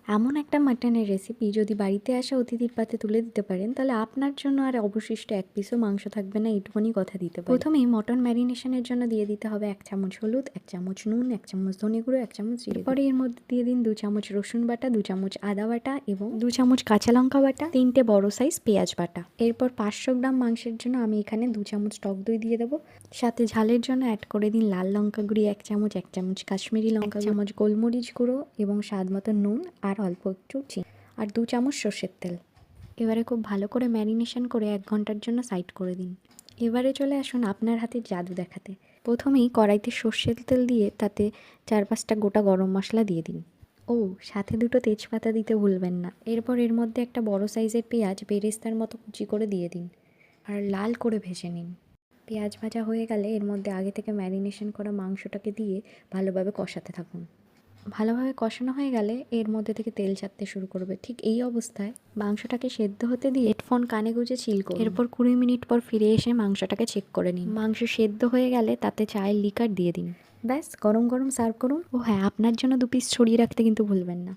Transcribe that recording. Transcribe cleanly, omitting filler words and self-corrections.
এমন একটা মাটনের রেসিপি যদি বাড়িতে আসা অতিথির পাতে তুলে দিতে পারেন, তাহলে আপনার জন্য আর অবশিষ্ট এক পিসও মাংস থাকবে না, এইটুকুনি কথা দিতে পারি। প্রথমেই মটন ম্যারিনেশনের জন্য দিয়ে দিতে হবে 1 চামচ হলুদ, 1 চামচ নুন, 1 চামচ ধনে গুঁড়ো, 1 চামচ জিরে গুঁড়ো। পরে এর মধ্যে দিয়ে দিন 2 চামচ রসুন বাটা, 2 চামচ আদা বাটা এবং 2 চামচ কাঁচা লঙ্কা বাটা, 3টে বড় সাইজ পেঁয়াজ বাটা। এরপর 500 গ্রাম মাংসের জন্য আমি এখানে 2 চামচ টক দই দিয়ে দেবো। সাথে ঝালের জন্য অ্যাড করে দিন লাল লঙ্কা গুঁড়ি 1 চামচ, 1 চামচ কাশ্মীরি লঙ্কা, 1 চামচ গোলমরিচ গুঁড়ো এবং স্বাদ মতো নুন আর অল্প একটু চিনি আর 2 চামচ সর্ষের তেল। এবারে খুব ভালো করে ম্যারিনেশন করে 1 ঘন্টার জন্য সাইড করে দিন। এবারে চলে আসুন আপনার হাতের জাদু দেখাতে। প্রথমেই কড়াইতে সর্ষের তেল দিয়ে তাতে 4-5টা গোটা গরম মশলা দিয়ে দিন। ও সাথে 2টো তেজপাতা দিতে ভুলবেন না। এরপর এর মধ্যে একটা বড় সাইজের পেঁয়াজ বেরেস্তার মতো কুচি করে দিয়ে দিন আর লাল করে ভেজে নিন। পেঁয়াজ ভাজা হয়ে গেলে এর মধ্যে আগে থেকে ম্যারিনেশন করা মাংসটাকে দিয়ে ভালোভাবে কষাতে থাকুন। ভালোভাবে কষানো হয়ে গেলে এর মধ্যে থেকে তেল ছাড়তে শুরু করবে। ঠিক এই অবস্থায় মাংসটাকে সেদ্ধ হতে দিয়ে হেডফোন কানে গুঁজে চিল করুন। এরপর 20 মিনিট পর ফিরে এসে মাংসটাকে চেক করে নিন। মাংস সেদ্ধ হয়ে গেলে তাতে চায়ের লিকার দিয়ে দিন। ব্যাস, গরম গরম সার্ভ করুন। ও হ্যাঁ, আপনার জন্য 2 পিস ছড়িয়ে রাখতে কিন্তু ভুলবেন না।